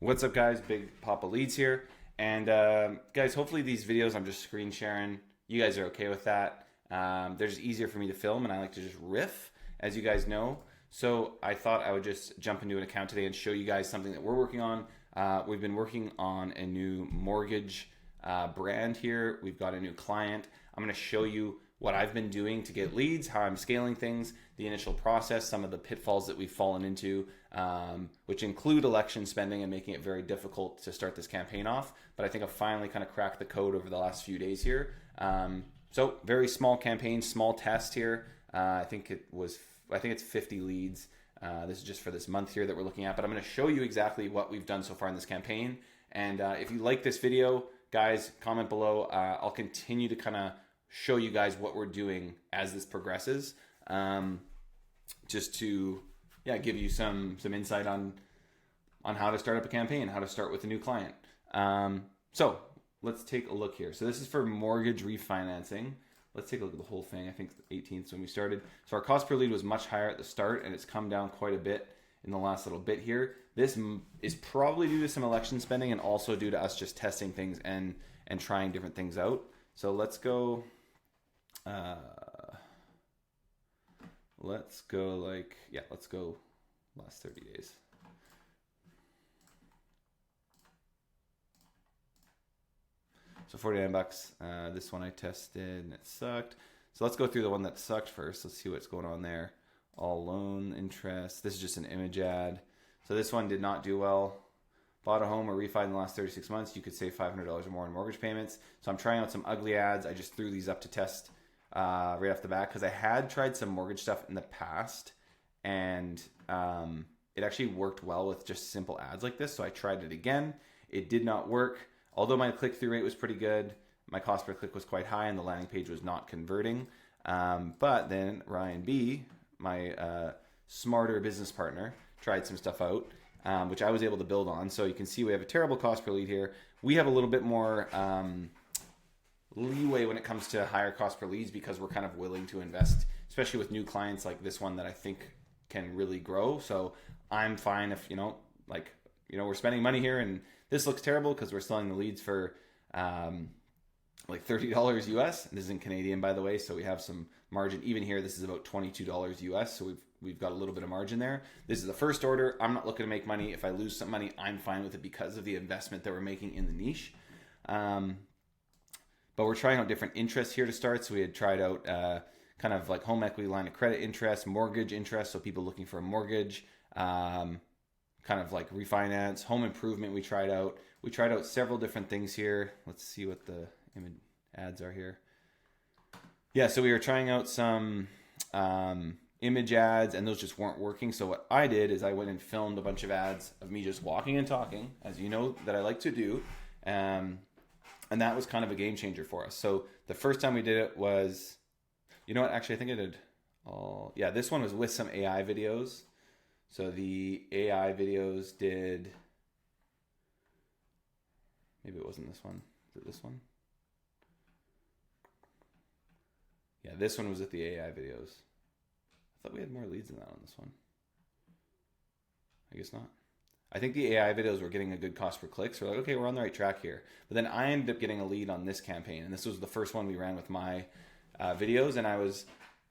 What's up, guys? Big Poppa Leadz here. And guys, hopefully these videos I'm just screen sharing, you guys are okay with that. They're just easier for me to film, and I like to just riff, as you guys know. So I thought I would just jump into an account today and show you guys something that we're working on. We've been working on a new mortgage brand here. We've got a new client. I'm going to show you what I've been doing to get leads, how I'm scaling things, the initial process, some of the pitfalls that we've fallen into, which include election spending and making it very difficult to start this campaign off. But I think I've finally kind of cracked the code over the last few days here. So very small campaign, small test here. I think it's 50 leads. This is just for this month here that we're looking at, but I'm going to show you exactly what we've done so far in this campaign. And if you like this video, guys, comment below. I'll continue to kind of show you guys what we're doing as this progresses, just to give you some insight on how to start up a campaign, how to start with a new client. So let's take a look here. So this is for mortgage refinancing. Let's take a look at the whole thing. I think the 18th is when we started. So our cost per lead was much higher at the start, and it's come down quite a bit in the last little bit here. This is probably due to some election spending and also due to us just testing things and trying different things out. So let's go last 30 days. So $49. This one I tested and it sucked. So let's go through the one that sucked first. Let's see what's going on there. All loan interest. This is just an image ad. So this one did not do well. Bought a home or refi in the last 36 months. You could save $500 or more in mortgage payments. So I'm trying out some ugly ads. I just threw these up to test right off the bat because I had tried some mortgage stuff in the past, and it actually worked well with just simple ads like this. So I tried it again. It did not work. Although my click-through rate was pretty good, my cost per click was quite high, and the landing page was not converting. But then Ryan B, my smarter business partner, tried some stuff out, which I was able to build on. So you can see we have a terrible cost per lead here. We have a little bit more leeway when it comes to higher cost per leads because we're kind of willing to invest, especially with new clients like this one that I think can really grow. So I'm fine if, we're spending money here and this looks terrible because we're selling the leads for like $30 US. This is in Canadian, by the way, so we have some margin. Even here, this is about $22 US, so we've got a little bit of margin there. This is the first order. I'm not looking to make money. If I lose some money, I'm fine with it because of the investment that we're making in the niche. But we're trying out different interests here to start. So we had tried out kind of like home equity line of credit interest, mortgage interest, so people looking for a mortgage, kind of like refinance, home improvement we tried out. We tried out several different things here. Let's see what the ads are here. Yeah, so we were trying out some image ads, and those just weren't working. So what I did is I went and filmed a bunch of ads of me just walking and talking, as you know that I like to do. And that was kind of a game changer for us. So the first time we did it was, you know what, actually I think I did this one was with some AI videos. So the AI videos did, maybe it wasn't this one. Is it this one? Yeah, this one was with the AI videos. I thought we had more leads than that on this one. I guess not. I think the AI videos were getting a good cost per click. So we're like, okay, we're on the right track here. But then I ended up getting a lead on this campaign. And this was the first one we ran with my videos. And I was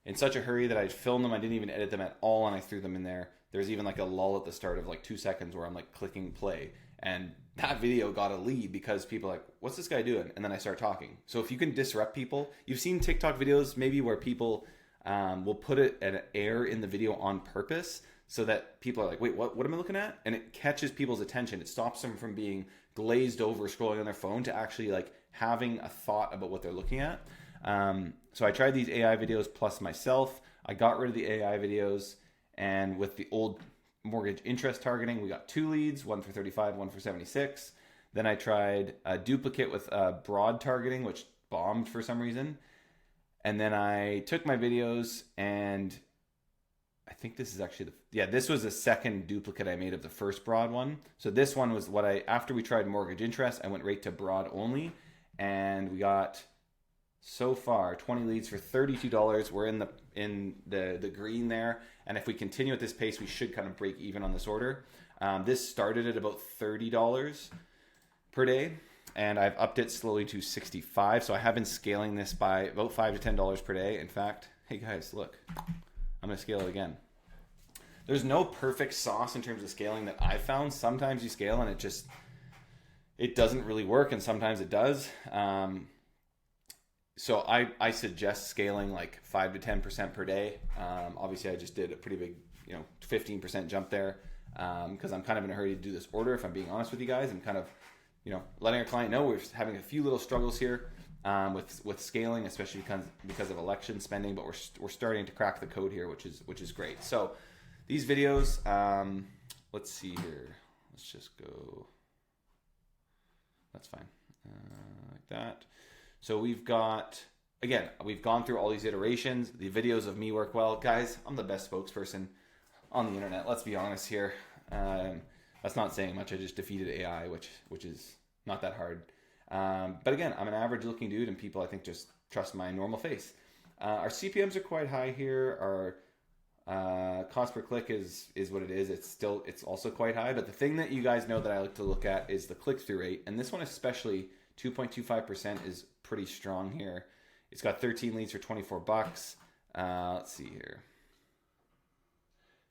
in such a hurry that I filmed them. I didn't even edit them at all. And I threw them in there. There's even like a lull at the start of like 2 seconds where I'm like clicking play. And that video got a lead because people are like, what's this guy doing? And then I start talking. So if you can disrupt people, you've seen TikTok videos maybe where people will put it at an air in the video on purpose so that people are like, wait, what am I looking at? And it catches people's attention. It stops them from being glazed over scrolling on their phone to actually like having a thought about what they're looking at. So I tried these AI videos plus myself. I got rid of the AI videos, and with the old mortgage interest targeting, we got 2 leads, one for 35, one for 76. Then I tried a duplicate with broad targeting, which bombed for some reason. And then I took my videos, and I think this is actually this was the second duplicate I made of the first broad one. So this one was after we tried mortgage interest, I went right to broad only, and we got so far 20 leads for $32. We're in the green there, and if we continue at this pace, we should kind of break even on this order. This started at about $30 per day, and I've upped it slowly to $65. So I have been scaling this by about $5 to $10 per day. In fact, hey guys, look, I'm gonna scale it again. There's no perfect sauce in terms of scaling that I've found. Sometimes you scale and it doesn't really work, and sometimes it does. So I suggest scaling like 5 to 10% per day. Obviously, I just did a pretty big, 15% jump there because I'm kind of in a hurry to do this order. If I'm being honest with you guys, I'm kind of, letting our client know we're having a few little struggles here with scaling, especially because of election spending. But we're starting to crack the code here, which is great. So these videos, let's see here. Let's just go. That's fine, like that. So we've gone through all these iterations. The videos of me work well. Guys, I'm the best spokesperson on the internet. Let's be honest here. That's not saying much. I just defeated AI, which is not that hard. But again, I'm an average looking dude, and people I think just trust my normal face. Our CPMs are quite high here. Our cost per click is what it is. It's also quite high. But the thing that you guys know that I like to look at is the click-through rate. And this one especially, 2.25% is pretty strong here. It's got 13 leads for $24. Let's see here.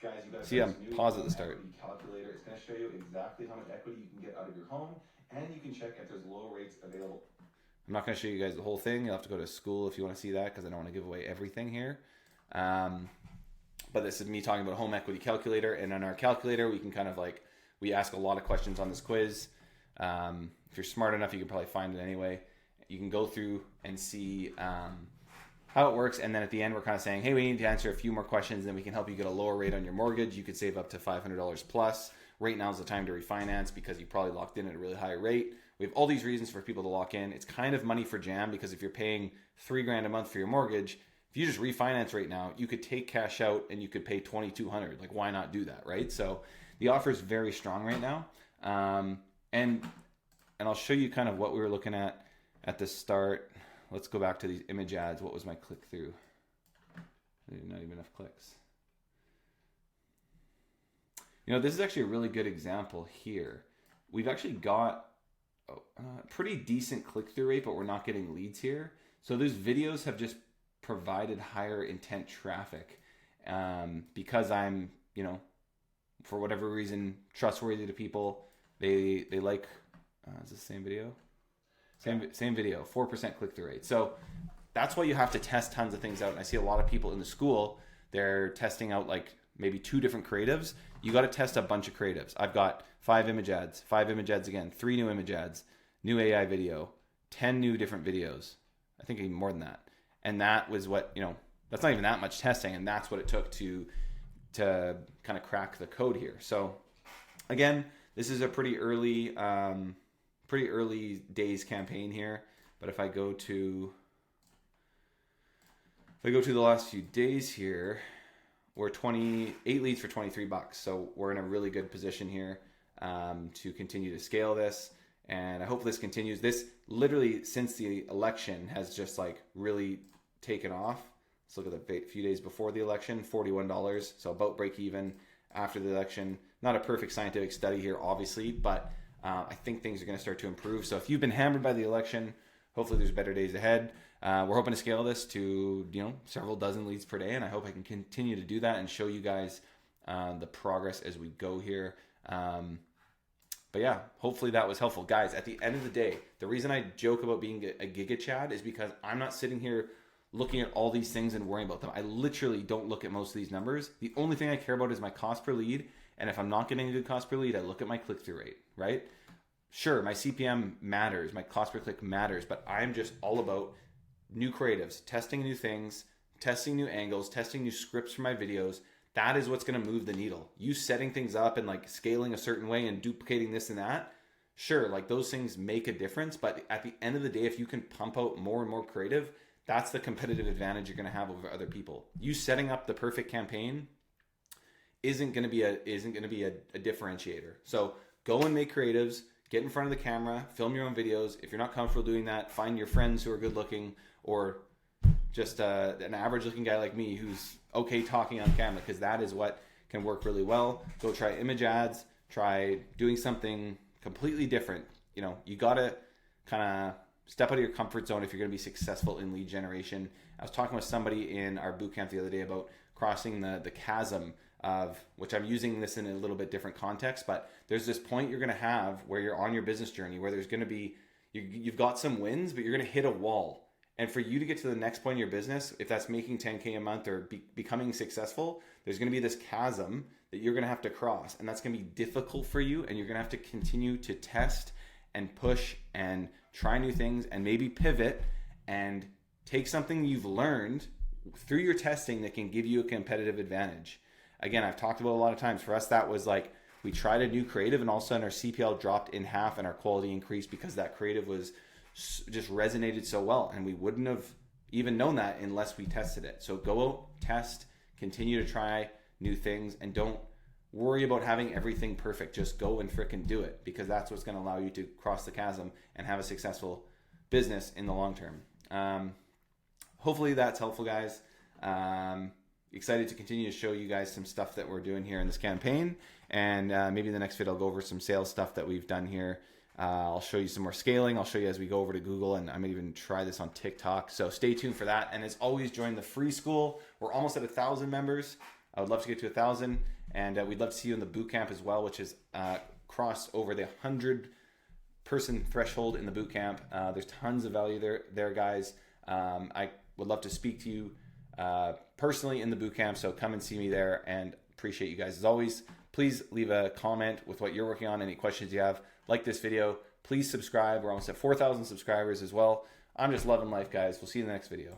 Guys, you guys see, I'm pause at the start. Calculator. It's going to show you exactly how much equity you can get out of your home, and you can check if there's low rates available. I'm not going to show you guys the whole thing. You'll have to go to Skool if you want to see that, because I don't want to give away everything here. But this is me talking about home equity calculator, and on our calculator, we can kind of we ask a lot of questions on this quiz. If you're smart enough, you can probably find it anyway. You can go through and see how it works, and then at the end, we're kind of saying, hey, we need to answer a few more questions, and then we can help you get a lower rate on your mortgage. You could save up to $500 plus. Right now is the time to refinance because you probably locked in at a really high rate. We have all these reasons for people to lock in. It's kind of money for jam because if you're paying $3,000 a month for your mortgage, if you just refinance right now, you could take cash out and you could pay $2,200. Like, why not do that, right? So the offer is very strong right now. And I'll show you kind of what we were looking at the start. Let's go back to these image ads. What was my click through? Not even enough clicks. This is actually a really good example here. We've actually got a pretty decent click through rate, but we're not getting leads here. So those videos have just provided higher intent traffic because I'm, for whatever reason, trustworthy to people. They like, is this the same video? Same video, 4% click-through rate. So that's why you have to test tons of things out. And I see a lot of people in the school, they're testing out maybe 2 different creatives. You got to test a bunch of creatives. I've got 5 image ads again, 3 new image ads, new AI video, 10 new different videos. I think even more than that. And that was what, that's not even that much testing. And that's what it took to kind of crack the code here. So again, this is a pretty early days campaign here. But if I go to the last few days here, we're 28 leads for $23. So we're in a really good position here to continue to scale this. And I hope this continues. This literally since the election has just really taken off. Let's look at the few days before the election, $41. So about break even after the election. Not a perfect scientific study here, obviously, but I think things are going to start to improve. So if you've been hammered by the election, hopefully there's better days ahead. We're hoping to scale this to several dozen leads per day, and I hope I can continue to do that and show you guys the progress as we go here. But yeah, hopefully that was helpful. Guys, at the end of the day, the reason I joke about being a Giga Chad is because I'm not sitting here looking at all these things and worrying about them. I literally don't look at most of these numbers. The only thing I care about is my cost per lead. And if I'm not getting a good cost per lead, I look at my click-through rate, right? Sure, my CPM matters, my cost per click matters, but I'm just all about new creatives, testing new things, testing new angles, testing new scripts for my videos. That is what's going to move the needle. You setting things up and scaling a certain way and duplicating this and that, sure, those things make a difference. But at the end of the day, if you can pump out more and more creative, that's the competitive advantage you're going to have over other people. You setting up the perfect campaign isn't going to be a differentiator. So go and make creatives, get in front of the camera, film your own videos. If you're not comfortable doing that, find your friends who are good looking, or just an average looking guy like me who's okay talking on camera, because that is what can work really well. Go try image ads, try doing something completely different. You know, you got to kind of step out of your comfort zone if you're going to be successful in lead generation. I was talking with somebody in our bootcamp the other day about crossing the chasm of, which I'm using this in a little bit different context, but there's this point you're going to have where you're on your business journey where there's going to be, you've got some wins, but you're going to hit a wall. And for you to get to the next point in your business, if that's making 10K a month or becoming successful, there's going to be this chasm that you're going to have to cross. And that's going to be difficult for you. And you're going to have to continue to test and push and try new things and maybe pivot and take something you've learned through your testing that can give you a competitive advantage. Again, I've talked about a lot of times. For us, that was like we tried a new creative and all of a sudden our CPL dropped in half and our quality increased because that creative was just resonated so well, and we wouldn't have even known that unless we tested it. So go out, test, continue to try new things, and don't worry about having everything perfect. Just go and frickin' do it, because that's what's going to allow you to cross the chasm and have a successful business in the long term. Hopefully that's helpful, guys. Excited to continue to show you guys some stuff that we're doing here in this campaign, and maybe in the next video I'll go over some sales stuff that we've done here. I'll show you some more scaling. I'll show you as we go over to Google, and I might even try this on TikTok. So stay tuned for that. And as always, join the free school. We're almost at 1,000 members. I would love to get to 1,000, and we'd love to see you in the boot camp as well, which is crossed over the 100-person threshold in the boot camp. There's tons of value there, guys. I would love to speak to you personally in the boot camp, so come and see me there, and appreciate you guys. As always, please leave a comment with what you're working on, any questions you have. Like this video, please subscribe. We're almost at 4,000 subscribers as well. I'm just loving life, guys. We'll see you in the next video.